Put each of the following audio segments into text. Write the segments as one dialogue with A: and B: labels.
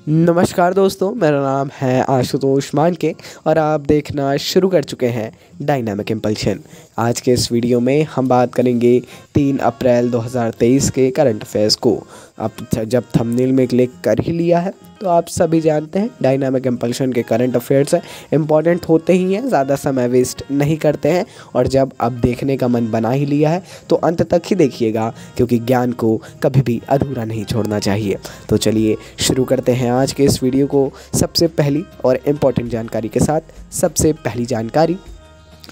A: नमस्कार दोस्तों, मेरा नाम है आशुतोष मानके और आप देखना शुरू कर चुके हैं डायनामिक इम्पल्शन। आज के इस वीडियो में हम बात करेंगे 3 अप्रैल 2023 के करंट अफेयर्स को। अब जब थंबनेल में क्लिक कर ही लिया है तो आप सभी जानते हैं डायनामिक इम्पल्शन के करंट अफेयर्स है इम्पॉर्टेंट होते ही हैं, ज़्यादा समय वेस्ट नहीं करते हैं। और जब अब देखने का मन बना ही लिया है तो अंत तक ही देखिएगा, क्योंकि ज्ञान को कभी भी अधूरा नहीं छोड़ना चाहिए। तो चलिए शुरू करते हैं आज के इस वीडियो को सबसे पहली और इम्पॉर्टेंट जानकारी के साथ। सबसे पहली जानकारी,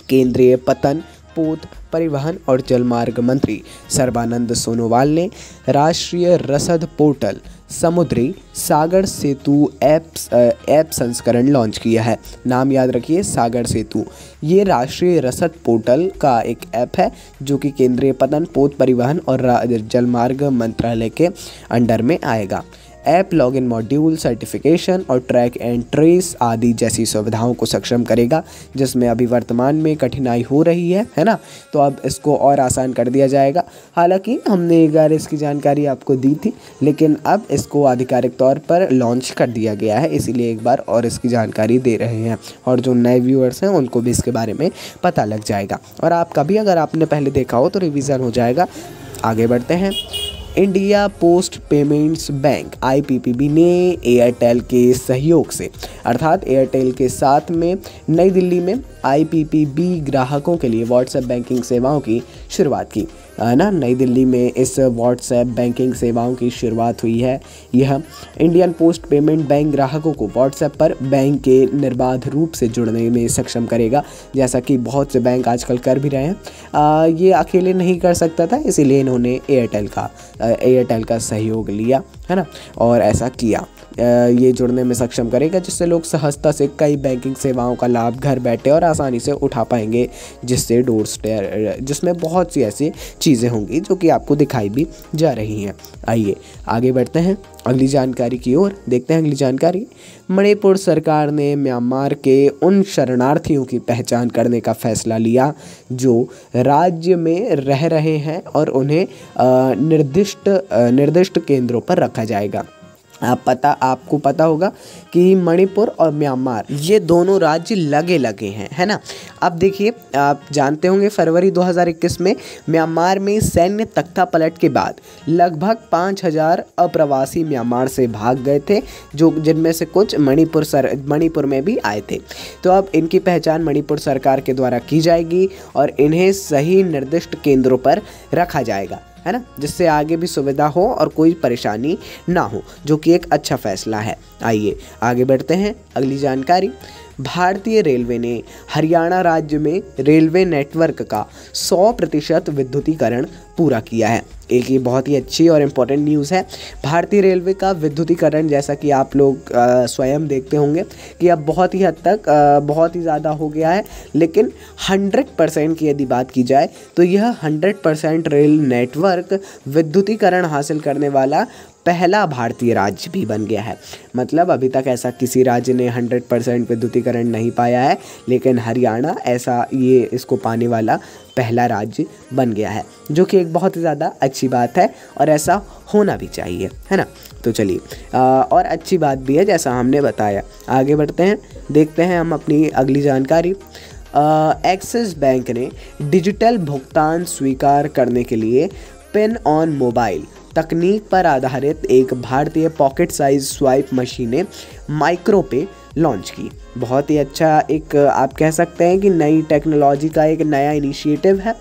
A: केंद्रीय पतन, पोत, परिवहन और जलमार्ग मंत्री सर्बानंद सोनोवाल ने राष्ट्रीय रसद पोर्टल समुद्री सागर सेतु ऐप संस्करण लॉन्च किया है। नाम याद रखिए, सागर सेतु। ये राष्ट्रीय रसद पोर्टल का एक ऐप है जो कि केंद्रीय पतन, पोत, परिवहन और जलमार्ग मंत्रालय के अंडर में आएगा। ऐप लॉगिन मॉड्यूल, सर्टिफिकेशन और ट्रैक एंड ट्रेस आदि जैसी सुविधाओं को सक्षम करेगा, जिसमें अभी वर्तमान में कठिनाई हो रही है ना। तो अब इसको और आसान कर दिया जाएगा। हालांकि हमने एक बार इसकी जानकारी आपको दी थी, लेकिन अब इसको आधिकारिक तौर पर लॉन्च कर दिया गया है, इसीलिए एक बार और इसकी जानकारी दे रहे हैं। और जो नए व्यूअर्स हैं उनको भी इसके बारे में पता लग जाएगा, और आपका भी अगर आपने पहले देखा हो तो रिवीजन हो जाएगा। आगे बढ़ते हैं। India post payments bank IPPB ने एयरटेल के सहयोग से, अर्थात एयरटेल के साथ में नई दिल्ली में IPPB ग्राहकों के लिए व्हाट्सएप बैंकिंग सेवाओं की शुरुआत की ना। नई दिल्ली में इस व्हाट्सएप बैंकिंग सेवाओं की शुरुआत हुई है। यह इंडियन पोस्ट पेमेंट बैंक ग्राहकों को व्हाट्सएप पर बैंक के निर्बाध रूप से जुड़ने में सक्षम करेगा, जैसा कि बहुत से बैंक आजकल कर भी रहे हैं। ये अकेले नहीं कर सकता था, इसीलिए इन्होंने एयरटेल का सहयोग लिया है ना, और ऐसा किया। ये जुड़ने में सक्षम करेगा, जिससे लोग सहजता से कई बैंकिंग सेवाओं का लाभ घर बैठे और आसानी से उठा पाएंगे, जिसमें बहुत सी ऐसी चीज़ें होंगी जो कि आपको दिखाई भी जा रही हैं। आइए आगे बढ़ते हैं अगली जानकारी की ओर। देखते हैं अगली जानकारी। मणिपुर सरकार ने म्यांमार के उन शरणार्थियों की पहचान करने का फैसला लिया जो राज्य में रह रहे हैं, और उन्हें निर्दिष्ट केंद्रों पर रखा जाएगा। आपको पता होगा कि मणिपुर और म्यांमार ये दोनों राज्य लगे लगे हैं, है ना। अब देखिए, आप जानते होंगे फरवरी 2021 में म्यांमार में सैन्य तख्ता पलट के बाद लगभग 5000 अप्रवासी म्यांमार से भाग गए थे, जिनमें से कुछ मणिपुर में भी आए थे। तो अब इनकी पहचान मणिपुर सरकार के द्वारा की जाएगी और इन्हें सही निर्दिष्ट केंद्रों पर रखा जाएगा, है ना, जिससे आगे भी सुविधा हो और कोई परेशानी ना हो, जो कि एक अच्छा फैसला है। आइए आगे बढ़ते हैं अगली जानकारी। भारतीय रेलवे ने हरियाणा राज्य में रेलवे नेटवर्क का 100% विद्युतीकरण पूरा किया है। एक ये बहुत ही अच्छी और इम्पोर्टेंट न्यूज़ है। भारतीय रेलवे का विद्युतीकरण, जैसा कि आप लोग स्वयं देखते होंगे कि अब बहुत ही हद तक बहुत ही ज़्यादा हो गया है, लेकिन 100% की यदि बात की जाए तो यह 100% रेल नेटवर्क विद्युतीकरण हासिल करने वाला पहला भारतीय राज्य भी बन गया है। मतलब अभी तक ऐसा किसी राज्य ने 100% विद्युतीकरण नहीं पाया है, लेकिन हरियाणा इसको पाने वाला पहला राज्य बन गया है, जो कि एक बहुत ही ज़्यादा अच्छी बात है और ऐसा होना भी चाहिए, है ना। तो चलिए और अच्छी बात भी है, जैसा हमने बताया। आगे बढ़ते हैं, देखते हैं हम अपनी अगली जानकारी। एक्सिस बैंक ने डिजिटल भुगतान स्वीकार करने के लिए पिन ऑन मोबाइल तकनीक पर आधारित एक भारतीय पॉकेट साइज स्वाइप मशीनें माइक्रोपे लॉन्च की। बहुत ही अच्छा एक आप कह सकते हैं कि नई टेक्नोलॉजी का एक नया इनिशिएटिव है।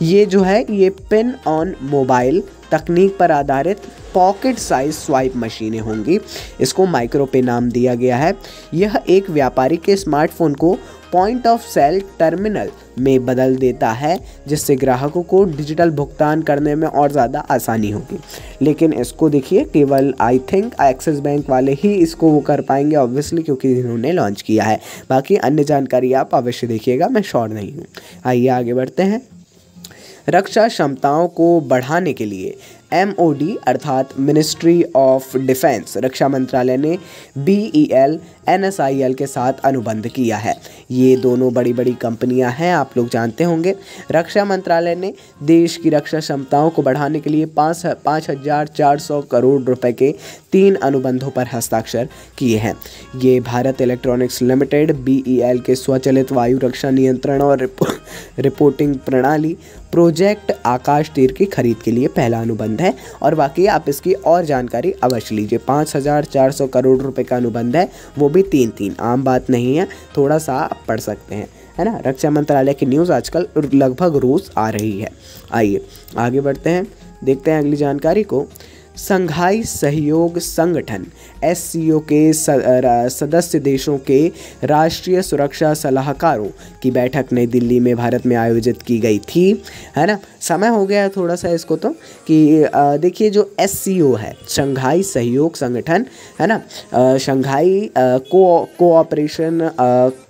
A: ये जो है ये पिन ऑन मोबाइल तकनीक पर आधारित पॉकेट साइज स्वाइप मशीनें होंगी। इसको माइक्रोपे नाम दिया गया है। यह एक व्यापारी के स्मार्टफोन को पॉइंट ऑफ सेल टर्मिनल में बदल देता है, जिससे ग्राहकों को डिजिटल भुगतान करने में और ज़्यादा आसानी होगी। लेकिन इसको देखिए, केवल आई थिंक एक्सिस बैंक वाले ही इसको वो कर पाएंगे ऑब्वियसली, क्योंकि इन्होंने लॉन्च किया है। बाकी अन्य जानकारी आप अवश्य देखिएगा, मैं श्योर नहीं हूँ। आइए आगे बढ़ते हैं। रक्षा क्षमताओं को बढ़ाने के लिए MOD अर्थात मिनिस्ट्री ऑफ डिफेंस रक्षा मंत्रालय ने BEL NSIL के साथ अनुबंध किया है। ये दोनों बड़ी बड़ी कंपनियां हैं, आप लोग जानते होंगे। रक्षा मंत्रालय ने देश की रक्षा क्षमताओं को बढ़ाने के लिए 5,400 करोड़ रुपए के 3 अनुबंधों पर हस्ताक्षर किए हैं। ये भारत इलेक्ट्रॉनिक्स लिमिटेड BEL के स्वचालित वायु रक्षा नियंत्रण और रिपोर्टिंग प्रणाली प्रोजेक्ट आकाश तीर की खरीद के लिए पहला अनुबंध है। और बाकी आप इसकी और जानकारी अवश्य लीजिए। 5,400 करोड़ रुपए का अनुबंध है, वो भी 3-3, आम बात नहीं है, थोड़ा सा आप पढ़ सकते हैं, है ना। रक्षा मंत्रालय की न्यूज़ आजकल लगभग रोज़ आ रही है। आइए आगे बढ़ते हैं, देखते हैं अगली जानकारी को। संघाई सहयोग संगठन SCO के सदस्य देशों के राष्ट्रीय सुरक्षा सलाहकारों की बैठक नई दिल्ली में भारत में आयोजित की गई थी, है ना। समय हो गया है थोड़ा सा इसको तो कि देखिए जो SCO है, शंघाई सहयोग संगठन, है ना, शंघाई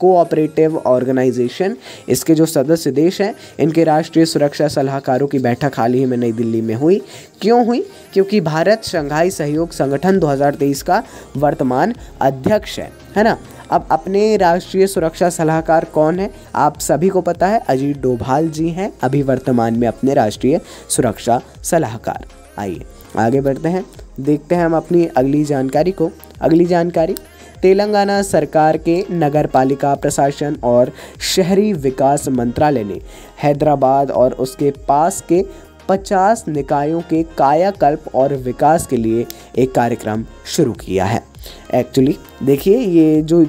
A: कोऑपरेटिव ऑर्गेनाइजेशन, इसके जो सदस्य देश हैं इनके राष्ट्रीय सुरक्षा सलाहकारों की बैठक हाल ही में नई दिल्ली में हुई। क्यों हुई? क्योंकि भारत शंघाई सहयोग संगठन 2023 का वर्तमान अध्यक्ष है ना। अब अपने राष्ट्रीय सुरक्षा सलाहकार कौन है? आप सभी को पता है, अजीत डोभाल जी हैं अभी वर्तमान में अपने राष्ट्रीय सुरक्षा सलाहकार। आइए आगे बढ़ते हैं, देखते हैं हम अपनी अगली जानकारी को। अगली जानकारी, तेलंगाना सरकार के नगर पालिका प्रशासन और शहरी विकास मंत्रालय ने हैदराबाद और उसके पास के 50 निकायों के कायाकल्प और विकास के लिए एक कार्यक्रम शुरू किया है। एक्चुअली देखिए, ये जो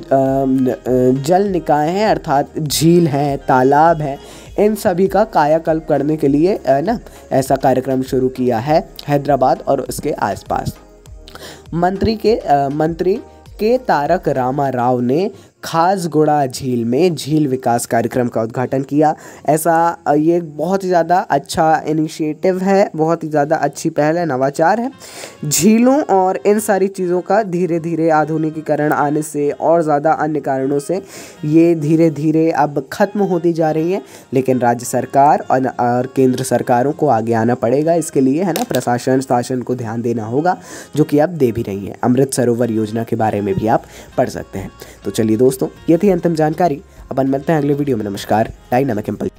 A: जल निकाय हैं अर्थात झील हैं, तालाब हैं, इन सभी का कायाकल्प करने के लिए ना ऐसा कार्यक्रम शुरू किया है हैदराबाद और उसके आसपास। मंत्री के तारक रामा राव ने खासगुड़ा झील में झील विकास कार्यक्रम का उद्घाटन किया। ऐसा ये बहुत ही ज़्यादा अच्छा इनिशिएटिव है, बहुत ही ज़्यादा अच्छी पहल है, नवाचार है। झीलों और इन सारी चीज़ों का धीरे धीरे आधुनिकीकरण आने से और ज़्यादा अन्य कारणों से ये धीरे धीरे अब ख़त्म होती जा रही है, लेकिन राज्य सरकार और केंद्र सरकारों को आगे आना पड़ेगा इसके लिए, है ना। प्रशासन शासन को ध्यान देना होगा, जो कि अब दे भी रही है। अमृत सरोवर योजना के बारे में भी आप पढ़ सकते हैं। तो चलिए दोस्तों, ये थी अंतिम जानकारी। अपन मिलते हैं अगले वीडियो में। नमस्कार। Dynamic impulse.